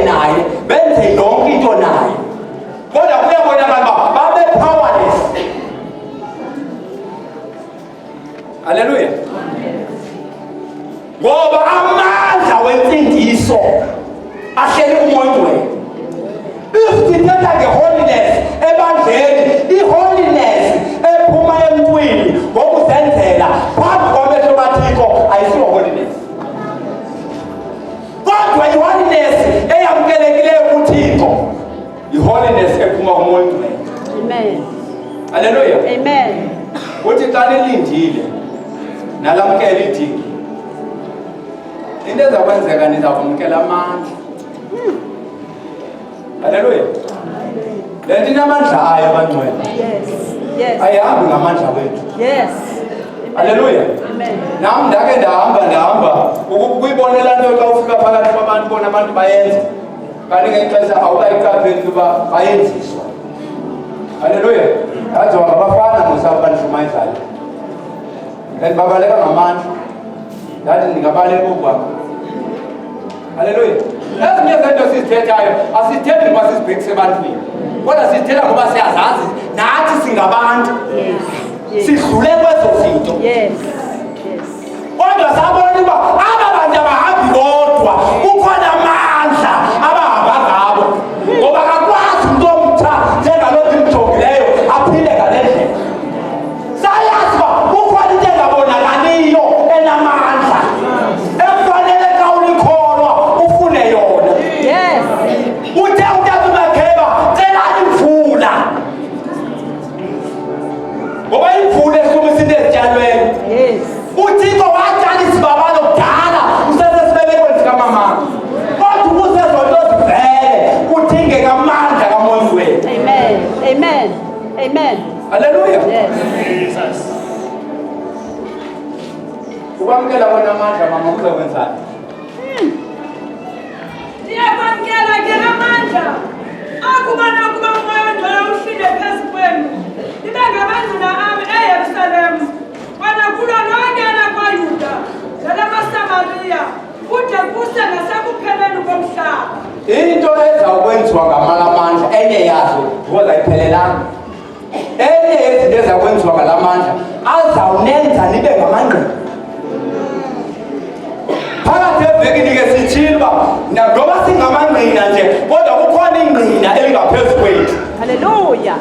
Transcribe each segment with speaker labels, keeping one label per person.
Speaker 1: naye benze yonke into naye, kodwa kuyabonakala uba babe powerless. Haleluya. Ngoba amandla wensindiso ahleli uMoya. If sithetha nge-holiness ebandleni, i-holiness ephuma emntwini ngokuzenzela phambi kwamehlo kaThixo ayisiyo holiness, kodwa i-holiness eyamkelekileyo kuThixo i-holiness ephuma kuMoya.
Speaker 2: Amen.
Speaker 1: Haleluya.
Speaker 2: Amen.
Speaker 1: Uthi xa nilindile nalamkela idinga, into ezakwenzeka niza kumkela amandla. Haleluya. Le nto inamandla ayo abangcwele.
Speaker 2: Yes.
Speaker 1: Ayihambi ngamandla wethu.
Speaker 2: Yes.
Speaker 1: Haleluya.
Speaker 2: Amen.
Speaker 1: Nam ndake ndahamba ukuyibonela nto xa ufika phakathi kwabantu bona abantu bayenza, kanti ngexesha awukayiqapheli ukuba bayenziswa. Haleluya. Yajonga abafana nosapho banishumayezana and babaleka ngamandla, ndathi ndingabaleka okwakho. Haleluya. Ezinye zinto sizithethayo asizithethi ngoba sizibhekise ebantwini, kodwa sizithetha ngoba siyazazi nathi singabantu sidlule kwezo zinto. Kodwa sabona uba aba bantu abahambi bodwa, kukhona amandla abahamba ngabo, ngoba akakwazi umntu omtsha njengalo ndimjongileyo aphile ngale ndlela. Sayazi uba kukhona into engabonakaliyo enamandla ekufanele xa ulikholwa ufune yona. Uthe utata uMakheba celani imvula, ngoba imvula esumisa into ezityalweni. UThixo watyala isibabalo kudala usesesibelekweni sikamamama, kodwa ukuze ezo nto zivele kudingeka amandla kaMoya.
Speaker 2: Amen. Amen. Amen.
Speaker 1: Haleluya.
Speaker 2: Yes.
Speaker 1: Ukwamkela kona amandla mama kuzokwenzani?
Speaker 3: Ndiyakwamkela ke amandla akuba nakuba uMoya Oyingcwele uhlile phezu kwenu, nibe ngabantwana ami eYerusalem, kwana kulo lonke lakwaYuda nelamaSamariya, kude kuse nasekupheleni komhlaba.
Speaker 1: Into ezawukwenziwa ngamala amandla, enye yazo ngozayiphelelanga. Enye yezinto ezakwenziwa ngala mandla azawunenza nibe ngamangqina. Phakathi evekini ke sithile uba ngoba singamangqina nje, kodwa kukhona ingqina elingaphezu kwethu.
Speaker 2: Haleluya.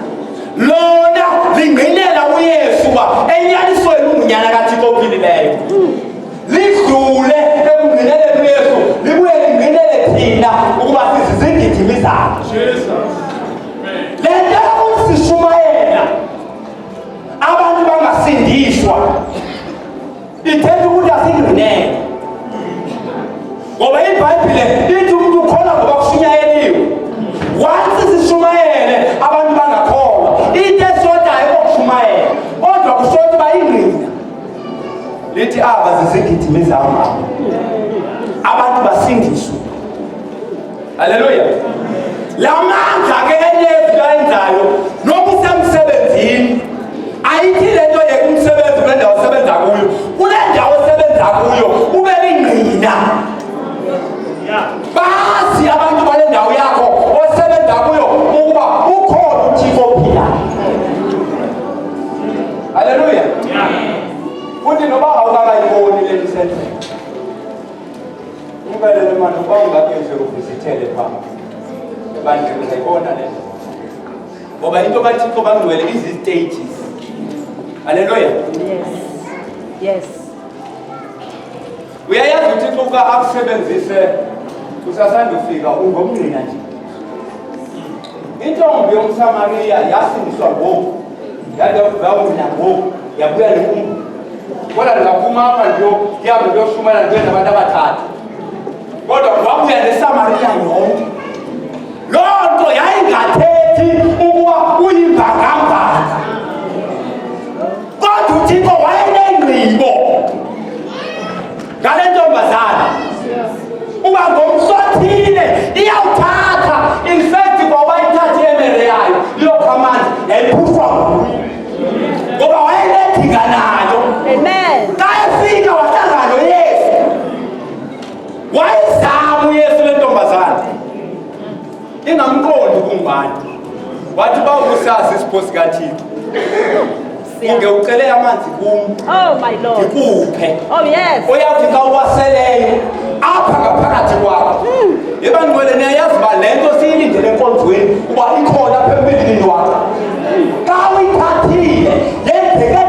Speaker 1: Lona lingqinela uYesu uba enyanisweni ungunyana kaThixo ophilileyo. Lidlule ekungqineleni uYesu, libuye lingqinele thina ukuba sizizigidimi zakhe. Le nto yokusishumayela abantu bangasindiswa ithetha ukuthi asingqinele, ngoba iBhayibhile ithi umuntu ukholwa ngoba kushunyayeliwe. Once sishumayele abantu bangakholwa, into esodayo kokushumayela, kodwa kusho uba ingqina lithi aba zizigidimi zam abantu basindiswe. Haleluya. La mandla ke enye into ayenzayo noba usemsebenzini, ayithi le nto yekumsebenzi kule ndawo osebenza kuyo, kule ndawo osebenza kuyo ube lingqina. Bazi abantu bale ndawo yakho osebenza kuyo ukuba ukhona uThixo ophilayo. Haleluya. Futhi noba awukakayiboni le misenzeko, umbelele manje uba ungakeze uvizithele phambi ebandleni uzayibona le nto, ngoba into kaThixo bangcwele izi-stages. Haleluya.
Speaker 2: Yes.
Speaker 1: Uyayazi uThixo uka akusebenzise usasanda ufika ungomngqina nje. Intombi yomSamariya yasindiswa ngoku, yadawuna ngoku, yabuya nenkumbu, kodwa ndingaphuma apha ndihambe ndiyoshumayela ndibe nabantu abathathu, kodwa wabuya neSamariya yonke. Loo nto yayingathethi ukuba uyimbangambanga, kodwa uThixo wayenengqibo ngale ntombazana uba ngomsothile iyawuthatha, in fact ngoba ithathe emere yayo iyokhamani yayiphuhlwa nguye, ngoba wayenedinga nayo.
Speaker 2: Amen.
Speaker 1: Xa efika wahlangana noYesu, wayizama uYesu le ntombazana, 1 wathi bawusazi isipho sikaThixo unge ucele amanzi kum
Speaker 2: Oh my Lord.
Speaker 1: ngikuphe
Speaker 2: Oh yes.
Speaker 1: uyafika uwaseleyo apha ngaphakathi kwakho ebantwele niyayazi uba le nto siyilindele enkonzweni uba ikhona apha empilini wakho xa uyithathile yenzeke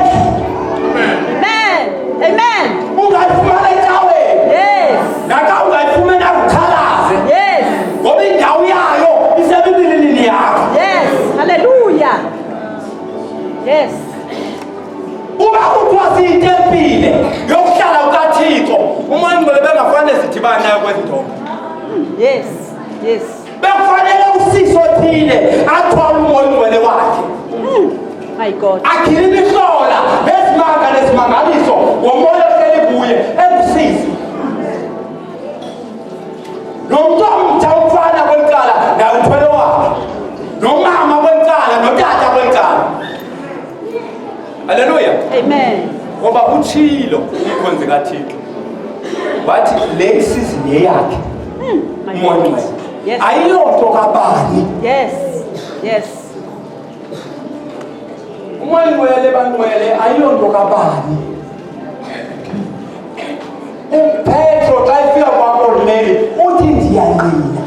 Speaker 2: Amen. Amen.
Speaker 1: ungayifumana ecaweni
Speaker 2: Yes.
Speaker 1: naxa ungayifumana kukhalaze
Speaker 2: Yes.
Speaker 1: ngoba indawo yayo isemimilini yakho
Speaker 2: Yes. Hallelujah. Yes.
Speaker 1: uba kuthiwa siyitempile yokuhlala kukaThixo uMoya bengafanele sidibane nayo kwezi ntombi
Speaker 2: Yes. Yes.
Speaker 1: bekufanele usiso thile athwala uMoya wakhe
Speaker 2: My God.
Speaker 1: akhile imihlola nesimanga nesimangaliso ngomoya ohleli kuye engusisi nomntu omtsha umfana kwencala naye uthwele wakhe nomama kwencala notata kwencala. Haleluya.
Speaker 2: Amen.
Speaker 1: Ngoba utshilo ikhonze kaThixo wathi le season yakhe
Speaker 2: My
Speaker 1: uMoya
Speaker 2: God. Yes.
Speaker 1: ayiyonto kabani.
Speaker 2: Yes. Yes.
Speaker 1: uMoya bantwele ayiyonto kabani. uPetro xa efika kwaKorneli uthi ndiyanqina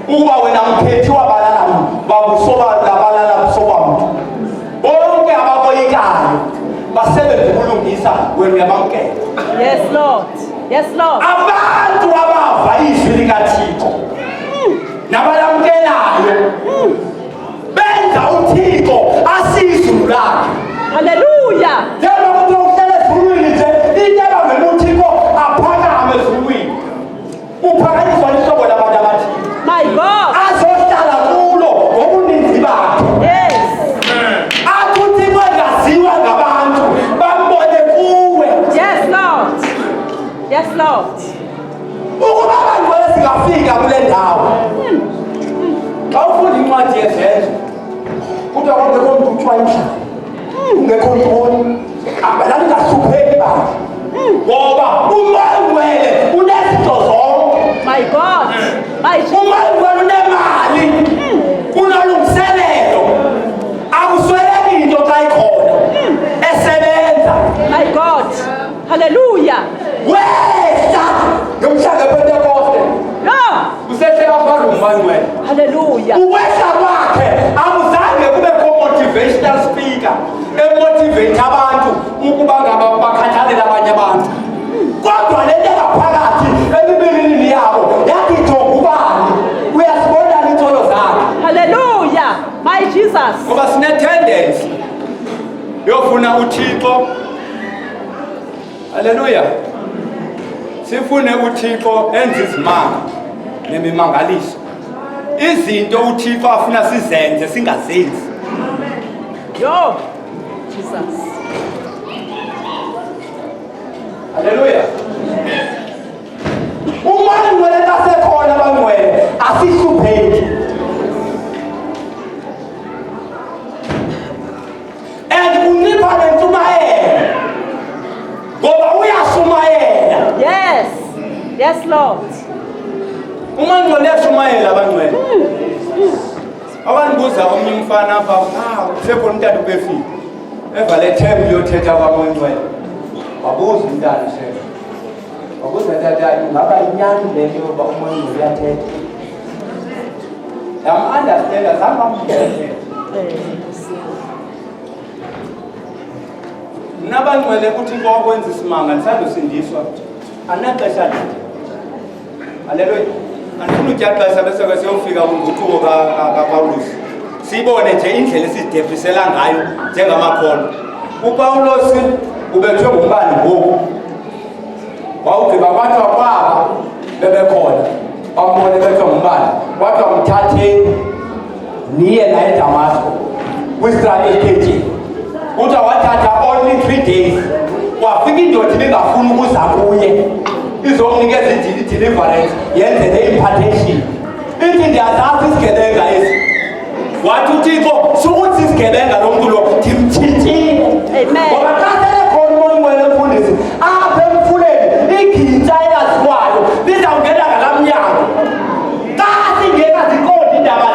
Speaker 1: ukuba wena mphethi wabalala wabusobalala busobamntu bonke ababoyikayo basebenze ukulungisa wena uyabamkela.
Speaker 2: Yes, Lord. Yes, Lord.
Speaker 1: Abantu abava izwi likaThixo nabalamkelayo benza uThixo asizulu lakhe.
Speaker 2: Hallelujah.
Speaker 1: Njengoba kuthi uhlele ezulwini nje into abavela uThixo aphakame ezulwini uphakanyiswa lihlobo labantu abathile
Speaker 2: My God.
Speaker 1: azohlala kulo ngobuninzi bakhe.
Speaker 2: Yes.
Speaker 1: athi uThixo engaziwa ngabantu bambone kuwe.
Speaker 2: Yes, Lord. Yes, Lord.
Speaker 1: ukuba abantu singafika kule ndawo xa ufunda incwadi yezenzo kuthiwa kwangekho mntu kuthiwa imhlaba ungekho ntoni abelani ngahlupheki bakhe ngoba uMoya unezinto zonke.
Speaker 2: My God. My Jesus.
Speaker 1: uMoya unemali unalungiselelo akusweleki into xa ikhona esebenza.
Speaker 2: My God. Hallelujah.
Speaker 1: wehla ngomhlanga Pentecoste
Speaker 2: No.
Speaker 1: usehleka phambi uMoya.
Speaker 2: Hallelujah.
Speaker 1: ukwehla kwakhe akuzange kubekho motivational speaker emotivate abantu ukuba ngaba bakhathalela abanye abantu kodwa le nto ngaphakathi emibinini yabo yathi jonga ubani uyasibona iintolo zakhe.
Speaker 2: Hallelujah. My Jesus.
Speaker 1: ngoba sine-tendency yofuna uThixo. Haleluya. sifune uThixo enze izimanga nemimangaliso izinto uThixo afuna sizenze singazenzi.
Speaker 2: Yo. Jesus.
Speaker 1: Haleluya. uMoya kasekhona bangcwele asihlupheki and uncipha nentshumayelo ngoba uyashumayela.
Speaker 2: Yes. Yes, Lord.
Speaker 1: uMoya uyashumayela bangcwele. Abandibuza omnye umfana apha usekhona umntana ubefika evale thembi yothetha kwaMoya wabuza umntana shefa wabuza tata ingaba inyani le nto yoba uMoya uyathetha yam-understanda zange amthethe. mna bangcwele kuthi inko okwenza isimanga ndisandosindiswa andinaxesha lide. Haleluya. andifuna utya xesha bese ke siyofika kwinguthuko kaPawulos siyibone nje indlela esizidefisela ngayo njengamakholwa. uPawulos ubethwe ngumbane ngoku wawugqiba kwathiwa kwaba bebekhona bambone bethwe ngumbane kwathiwa mthatheni niye naye eDamasko kwistrategy kuthiwa wathatha only 3 days wafika indoda ibingafuni ukuza kuye izomnikeza i-deliverance yenze ne-impartation ithi ndiyazazi isigebenga esi wathi uThixo sukuthi isigebenga lo mntu lo ndimtshintshile. ngoba xa selekhona uMoya emfundisi apha emfuleni igitya eyaziwayo lizawungena ngalaa mnyango xa singekaziqondi iindaba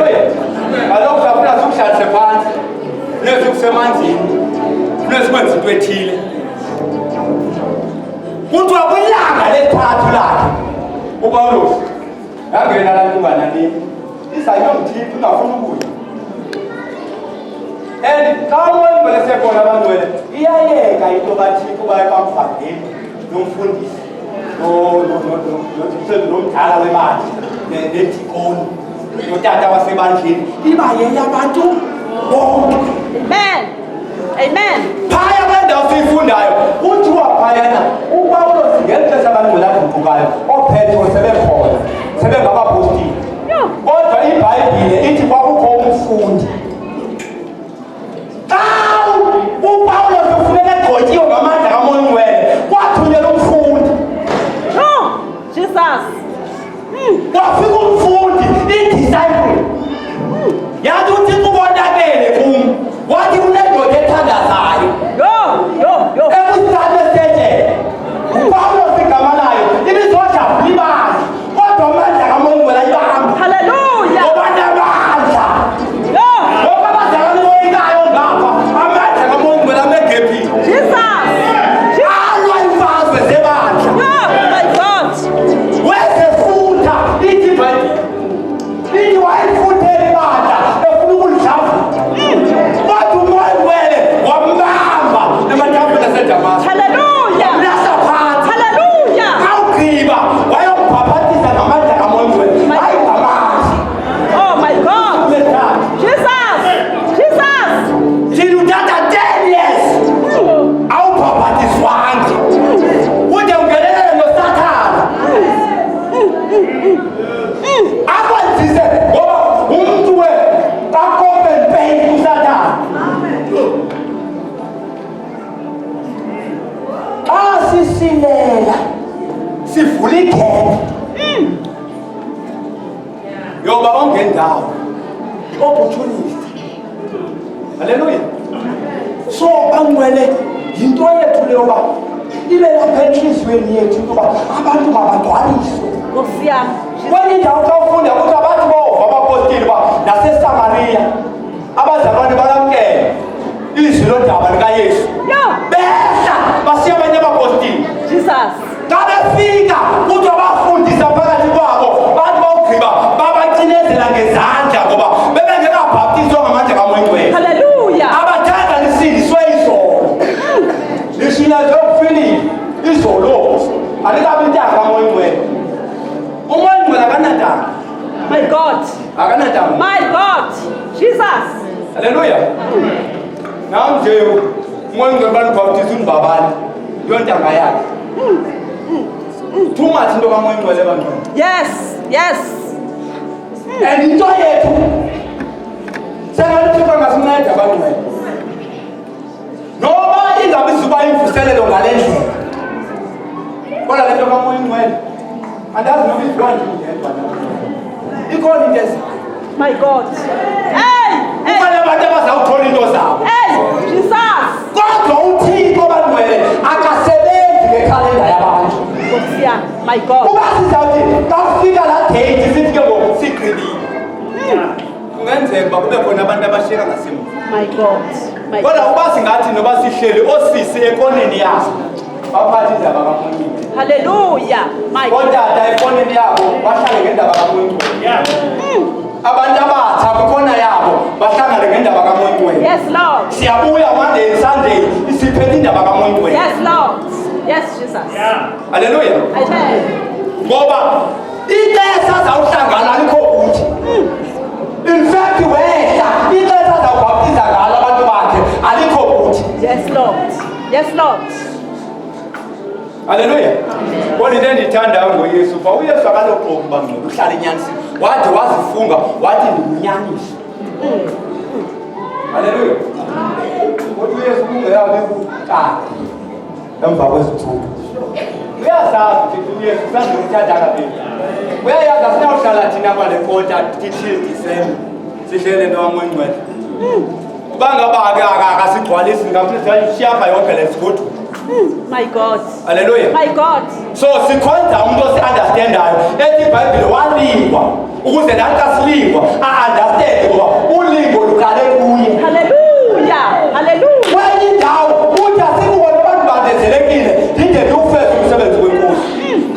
Speaker 1: Haleluya. Kaloku safuna sikuhlalise phansi. Funeka sikusemanzini. Funeka sikwenze into ethile. Kuthiwa kwilanga lesithathu lakhe uPawulos yangena la ntungana nini isayomthipha ungafuna ukudla. And xa uMoya sekhona abantwana iyayeka into kaThixo uba bamfakele nomfundisi nomdala wemali nedikoni notata wasebandleni iba yena abantu bonke.
Speaker 2: Amen. Amen.
Speaker 1: Phaya kwendawo siyifundayo kuthiwa phayana uPawulos ngexesha abantu laguqukayo oPetro sebekhona sebengabapostile. Kodwa iBhayibhile ithi kwakukho umfundi. Xa uPawulos ufuneka egqotyiwe ngamandla kaMoya Oyingcwele kwathunyelwa umfundi.
Speaker 2: Jesus.
Speaker 1: Kwafika umfundi i-disciple. Yathi uThixo ubonakele kum. Wathi kunendoda ethandazayo.
Speaker 2: Yo.
Speaker 1: Ekusithathe stethe. uPawulos igama layo ibizojabula ibandla. Kodwa amandla kaMoya Oyingcwele ayibamba.
Speaker 2: Hallelujah.
Speaker 1: Ngoba namandla. Ngoba abazalwane boyikayo ngapha amandla kaMoya Oyingcwele amegephile.
Speaker 2: Jesus.
Speaker 1: Alwa imfazwe zebandla.
Speaker 2: My God.
Speaker 1: Wezefutha ithi iBhayibhile. Ithi wayefuthela ibandla efuna ukulidlava. Kodwa uMoya Oyingcwele wambamba ematafeni aseDamaseko.
Speaker 2: Hallelujah.
Speaker 1: Wamlahla phansi.
Speaker 2: Hallelujah.
Speaker 1: Awugqiba wayombhabhatisa ngamandla kaMoya Oyingcwele. Hayi ngamandla.
Speaker 2: Oh my God. Jesus.
Speaker 1: Thina uthatha 10 years awubhabhatiswanga ude ungenelele noSathane akwenzise ngoba umntu kakopenpeni kuSathane. Xa sisilela sivula ikhephe yoba ongendawo i-opportunity. Haleluya. So bangcwele yinto yethu leyo ba ibe lapha enhliziyweni yethu ukuba abantu mabagcwaliswe.
Speaker 2: Nkosi yami.
Speaker 1: Kwenye indawo xa ufunda ukuthi abantu bova abapostile ba naseSamariya abazalwane balamkele izwi lodaba likaYesu. Behla basiya abanye abapostile.
Speaker 2: Jesus.
Speaker 1: Xa befika kuthi abafundisa phakathi kwabo bathi bawugqiba babacinezela ngezandla ngoba bebengekabhaptizwa ngamandla kaMoya Oyingcwele.
Speaker 2: Hallelujah.
Speaker 1: Abathanda lisindiswe izolo. Lishinaze ukufilile izolo. Alikabi intanga kaMoya Oyingcwele. uMoya Oyingcwele akanatanga.
Speaker 2: My God.
Speaker 1: Akanatanga.
Speaker 2: My God. Jesus.
Speaker 1: Haleluya. Namnje uMoya Oyingcwele banibhaptiza unibabani. Yontanga yakhe. Too much into kaMoya Oyingcwele bantwana.
Speaker 2: Yes.
Speaker 1: And into yethu sengathi Thixo ngasinceda abantwana. Noba ingabe siba imvuselelo ngale ndlela. Kodwa le nto kaMoya Oyingcwele andazi noba iziwa nje ngedwa na. Ikhona into ezayo.
Speaker 2: My God. Hey.
Speaker 1: Kukhona abantu abazawuthola into zabo.
Speaker 2: Hey. Jesus.
Speaker 1: Kodwa uThixo bangcwele akasebenzi ngekhalenda yabantu.
Speaker 2: Nkosi yami. My God.
Speaker 1: Uba sizawuthi xa ufika la date sithi ke ngoku siqinile. Kungenzeka uba kube khona abantu abashiyeka ngasemva.
Speaker 2: My God.
Speaker 1: Kodwa uba singathi noba sihleli osisi ekoneni yabo baphatha indaba kaMoya Oyingcwele.
Speaker 2: Hallelujah. My God.
Speaker 1: Otata ekoneni yabo bahlale ngendaba kaMoya Oyingcwele. Abantu abatsha kwikona yabo bahlangane ngendaba kaMoya Oyingcwele.
Speaker 2: Yes, Lord.
Speaker 1: Siyabuya Monday Sunday isiphethe indaba kaMoya Oyingcwele.
Speaker 2: Yes, Lord. Yes, Jesus.
Speaker 1: Haleluya.
Speaker 2: Amen.
Speaker 1: Ngoba ixesha zawuhlangana alikho kuthi. In fact wehla ixesha zawubhaptiza ngalo abantu bakhe alikho kuthi.
Speaker 2: Yes, Lord.
Speaker 1: Haleluya. Bona into endiyithandayo ngoYesu uba uYesu akaloxoki bangcwele uhlala enyanisini wade wazifunga wathi ndingunyanisi. Haleluya. Kodwa uYesu kungeyabe kutata emva kwezithuba. Uyazazi ukuthi uYesu sazimthanda kakhulu. Uyayazi asinawuhlala thina kwale kota till December sihlele noMoya Oyingcwele. Bangaba-ke akasigcwalisi ngapha siyapha yonke le sigodwa.
Speaker 2: My God.
Speaker 1: Haleluya.
Speaker 2: My God.
Speaker 1: So sikhonza umuntu osi-understandayo ethi iBhayibhile walikwa ukuze nathi asilingwa a-understand ngoba ulingo luqale kuye.
Speaker 2: Hallelujah. Hallelujah.
Speaker 1: Kwenye indawo uthi asikubona abantu bandezelekile ndide ndiwufeze umsebenzi wenkosi.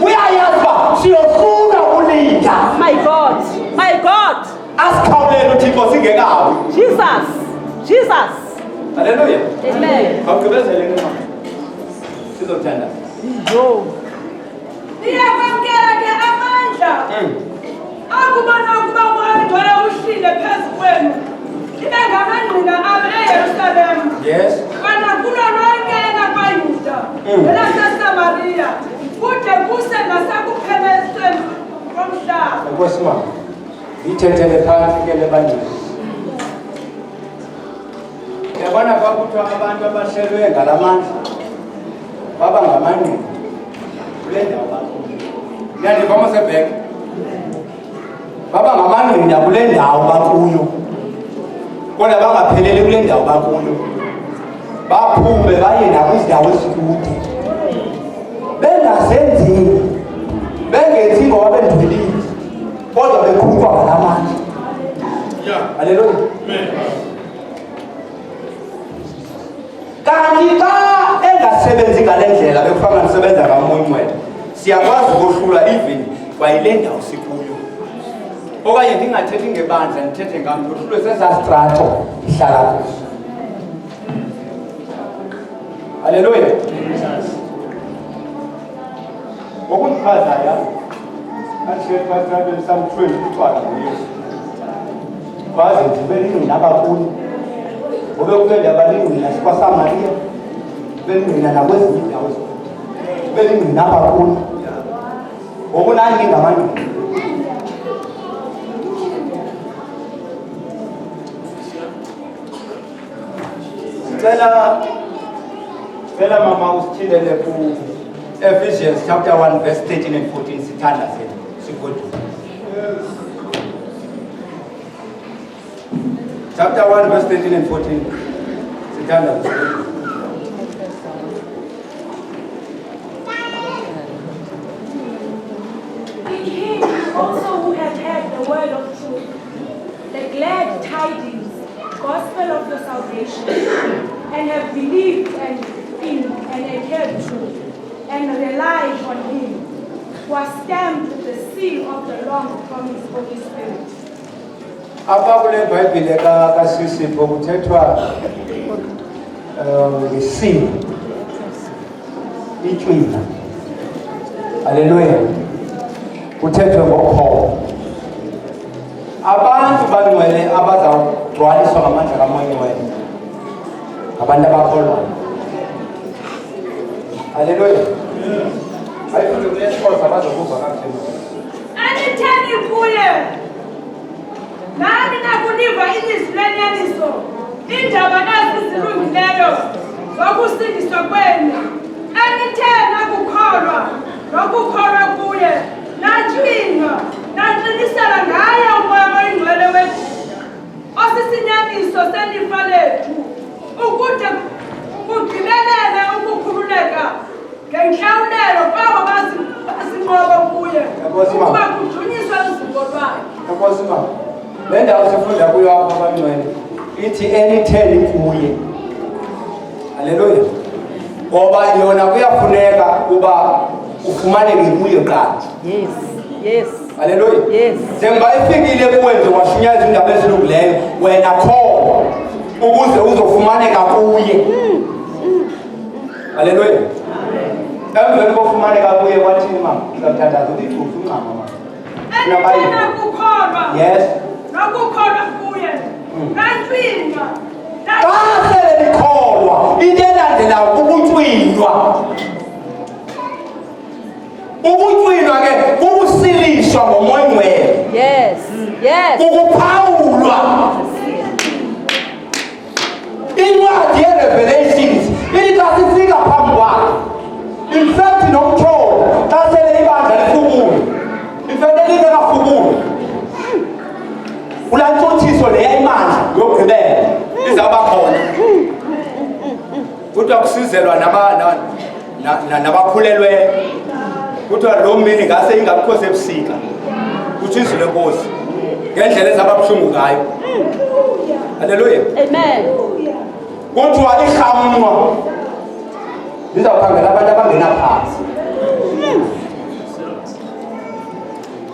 Speaker 1: Uyayazi uba siyosuka ulinda.
Speaker 2: My God. My God.
Speaker 1: Asikhawulele uThixo singekawi.
Speaker 2: Jesus. Jesus.
Speaker 1: Hallelujah.
Speaker 2: Amen.
Speaker 1: Awugqibezele ke mama. Sizothanda.
Speaker 2: Yo.
Speaker 3: Niyakwamkela ke amandla. Akubona ukuba uMoya Oyingcwele uhlile phezu kwenu. Ibe ngamangqina ami eYerusalema.
Speaker 1: Yes.
Speaker 3: Kana kulo lonke elakwaYuda. elaseSamariya. Kude kuse nasekuphelelweni komhlaba.
Speaker 1: Enkosi mama. Ngithethele phansi ke lebandla. Yabona kwakuthiwa abantu abahlelwe ngalamandla baba ngamangqina kule ndawo bakuyo. Niyaliva mosebheke? Baba ngamangqina kule ndawo bakuyo. Kodwa bangapheleli kule ndawo bakuyo. Baphume baye nakwizindawo ezikude. Bengasenzini. Bengenzi ngoba bendwelile. Kodwa bekhupha ngalamandla. Haleluya. Kanti xa engasebenzi ngale ndlela bekufana nisebenza ngaMoya, siyakwazi ukuhlula even kwayile ndawo sikuyo. Okanye ndingathethi ngebandla ndithethe ngam ndohlulwe sesastrato ihlala kuso. Haleluya. Ngokundichazayo andishethathele samthweni kuthiwa nguYesu. Kwaze ndibe lingqina kakhulu. Ngobe kule abalingqina sikwaSamariya, belingqina nakwezinye indawo, belingqina kakhulu. Ngokunani ngamangqina. Cela mama usithilele ku Ephesians chapter 1 verse 13 and 14 sithanda sigodu. Chapter 1 verse 13 and 14 sithanda sigodu.
Speaker 4: In him also who have heard the word of truth, the glad tidings, gospel of your salvation, and have believed in and adhered to, and relied on him, was stamped with the seal of the long-promised Holy Spirit.
Speaker 1: Apha kule Bhayibhile kaSisipho kuthethwa ngesimo itywina. Haleluya. Kuthethwe ngokhobo. Abantu bangcwele abazawugcwaliswa ngamandla kaMoya Oyingcwele abantu abakholwayo. Haleluya. Ayifunde kule Xhosa abazokuva kakuhle.
Speaker 3: Anitheni kuye. Nami nakuniva ilizwi lenyaniso. Indaba ezilungileyo zokusindiswa kwenu. Anitheni akukholwa nokukholwa kuye. Natshwinwa naqinisela ngaye uMoya Oyingcwele wethu. Osisinyaniso selifa lethu. Ukude kugqibelele ukukhululeka ngenhlawulelo kwabo basinqobo kuye. Ukuba kudunyiswe uzuko lwakhe.
Speaker 1: Enkosi mama. Le ndawo sifunda kuyo apha abangcwele ithi enitheni kuye. Haleluya. Ngoba yona kuyafuneka uba ufumaneke kuye qala.
Speaker 2: Yes. Yes.
Speaker 1: Haleluya.
Speaker 2: Yes.
Speaker 1: Njengoba ifikile kuwenze washunyayeza indaba ezilungileyo wena khona ukuze uzofumaneka kuye. Haleluya. Emveni kofumaneka kuye wathini mama? Ngizathandaza ukuthi ufuna mama.
Speaker 3: Anitheni akukholwa.
Speaker 1: Yes.
Speaker 3: Nokukholwa kuye. Natshwinwa.
Speaker 1: Xa sele likholwa into elandelayo ukutywinwa. Ukutywinwa ke kukusiliswa ngoMoya Oyingcwele.
Speaker 2: Yes. Yes.
Speaker 1: Ukuphawulwa. Incwadi yeRevelations ithi xa sifika phambi kwakhe. In fact nomtholo xa sele ibandla lifukule. In fact elingekafukule. Kulaa ntsothiso le yayimandla yokugqibela izawuba khona. Kuthiwa kusizelwa nabakhulelweyo. Kuthiwa lo mini ngase ingabikho sebusika. Kutsho izwi lenkosi. ngendlela ezababuhlungu ngayo. Haleluya.
Speaker 2: Amen.
Speaker 1: Kuthiwa ihamnwa lizawukhangela abantu abangena phansi.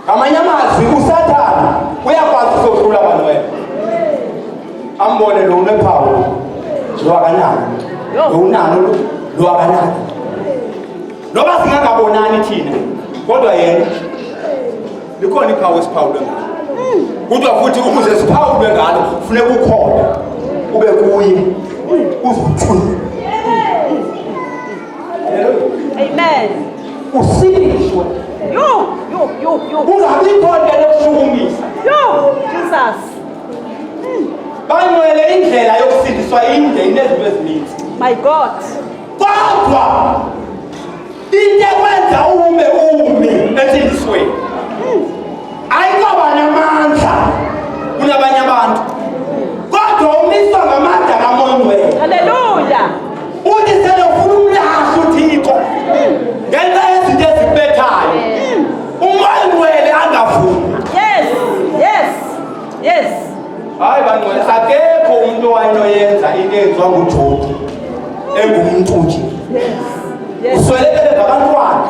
Speaker 1: Ngamanye amazwi uSathane uyakwazi ukusohlula abantu wena. Ambone lo unephawu lo akanalo. Lo unalo lo akanalo. Noba singangabonani thina kodwa yena likhona iphawu esiphawulwe ngalo. Kodwa futhi ukuze siphawulwe ngalo kufuneka ukhona ube kuye uzothula.
Speaker 2: Amen.
Speaker 1: Usilishwe.
Speaker 2: Yo.
Speaker 1: Ungabikho into yokuhlukumisa.
Speaker 2: Yo, Jesus.
Speaker 1: Bangcwele indlela yokusindiswa inde inezinto ezininzi.
Speaker 2: My God.
Speaker 1: Kodwa into ekwenza ume esindisweni ayikoba namandla kunabanye abantu, kodwa umiswa ngamandla kaMoya Oyingcwele.
Speaker 2: Hallelujah.
Speaker 1: Uthi sele ufuna umlahla uThixo ngenxa yezinto ezibethayo, uMoya Oyingcwele angavumi.
Speaker 2: Yes.
Speaker 1: Hayi bangcwele, akekho umuntu owayenoyenza into enziwa nguJobe engumuntu nje. Uswelekele ngabantwana,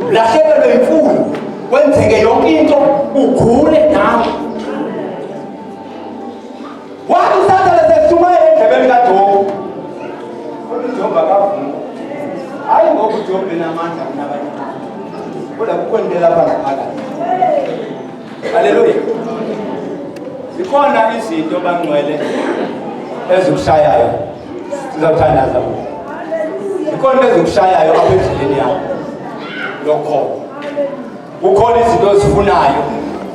Speaker 1: ulahlekelwe imfuyo, kwenzeke yonke into, ugule nawe. Wathi uSathane sesishumayela endlebeni kaJobe, kodwa uJobe akavumi. Hayi ngoba uJobe enamandla kunabanye abantu, kodwa kukhona into lapha ngaphakathi. Haleluya. Zikhona izinto bangcwele ezikushayayo, sizawuthandaza. Zikhona ezikushayayo apha endleleni yakho yokukhona. Kukhona izinto ozifunayo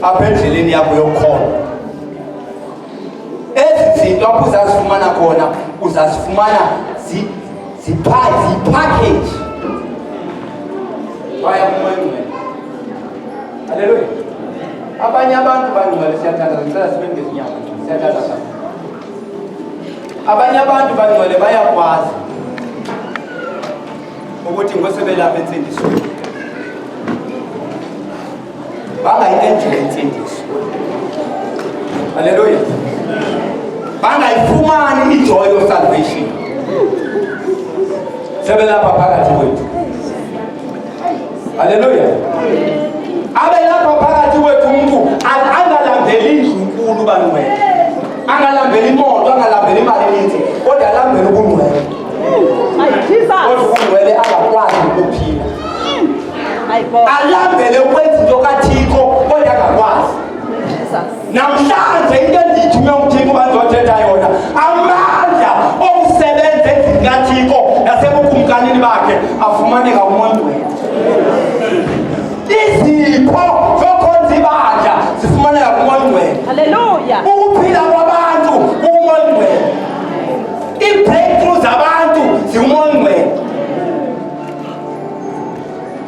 Speaker 1: apha endleleni yakho yokukhona. Ezi zinto apho uzazifumana khona, uzazifumana zipackage vaya kuMoya Oyingcwele. Haleluya. Abanye abantu bangcwele siyathandaza, ngicela sibe ngezinyawo, siyathandaza. Abanye abantu bangcwele bayakwazi ukuthi ngosebelapha entsindisweni bangayendlela insindiso. Haleluya. Bangayifumani ijoy of salvation. Sebelapha phakathi kwethu. Haleluya. Abe lapha phakathi kwethu umuntu angalambeli indlu bangcwele, angalambeli imoto, angalambeli imali eninzi, kodwa alambele ubungcwele. Kodwa ubungcwele angakwazi ukuphila. Alambele ukwenza into kaThixo kodwa angakwazi. Namhlanje into endiyithume uThixo bazothetha yona, amandla okusebenza endlini kaThixo nasebukumkanini bakhe afumaneka kuMoya Oyingcwele. Izipho zokhonza ibandla zifumaneka kuMoya Oyingcwele.
Speaker 2: Hallelujah.
Speaker 1: Ukuphila kwabantu kuMoya Oyingcwele. Ii-breakthrough zabantu zikuMoya Oyingcwele.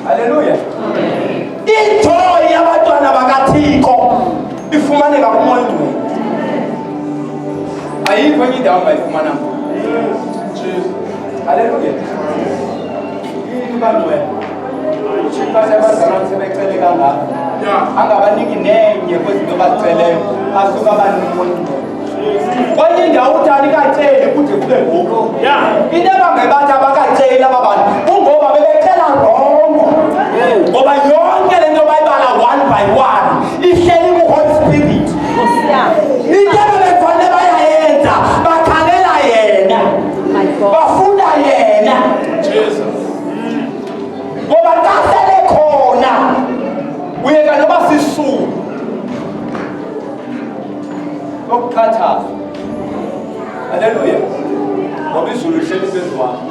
Speaker 1: Haleluya. Ijoy yabantwana bakaThixo ifumaneka kuMoya Oyingcwele. Ayikho enye indawo ongayifumana kuyo. Haleluya. Yini bangcwele? Uthixo abazalwane sebecele kangaka. Angabaniki nenye kwezinto baziceleyo, asuka abanike uMoya Oyingcwele. Kwenye indawo uthi anikaceli kude kube ngoku. Into abangebathi abakaceli aba bantu kungoba bebecela rongo. Ngoba yonke le nto bayibala one by one ihleli kuHoly Spirit. Into bebefanele bayayenza, bakhangela yena, bafunda yena. Ngoba xa sele khona uyeka noba sisulu okuqhathaza. Haleluya. Ngoba izulu lihleli phezu kwakho.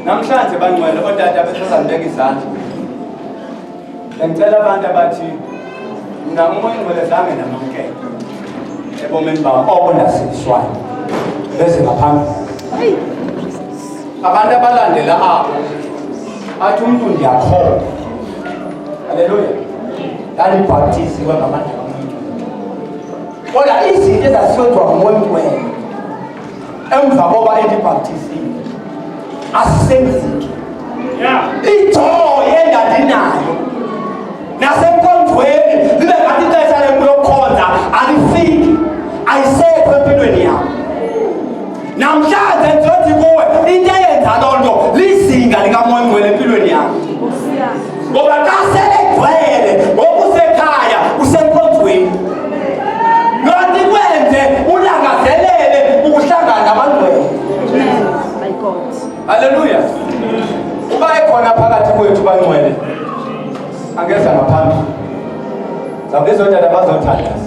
Speaker 1: Namhlanje bangcwele otata besazambeka izandla. Ngicela abantu abathi mina uMoya Oyingcwele zange namamkela ebomeni babo obondasindiswayo beze ngaphambili. Abantu abalandela abo athi umuntu ndiyakholwa. Haleluya. Ndalibhaptiziwe ngamandla kaMoya. Kodwa izinto ezasisenziwa nguMoya Oyingcwele emva koba endibhaptizile asisenzeki. Ijoy endandinayo nasenkonzweni libe ngathi ixesha yokukhonza empilweni yakho. Namhlanje ngizothi kuwe into eyenza loo nto lizinga likamoya ongcwele empilweni yakho. Ngoba xa selegcwele ngoba usekhaya usenkonzweni ngathi kwenze ulangazelele ukuhlangana nabangcwele.
Speaker 2: My God.
Speaker 1: Haleluya. Uba ekhona phakathi kwethu bangcwele angeza ngaphambili. Zabezodala bazothanda.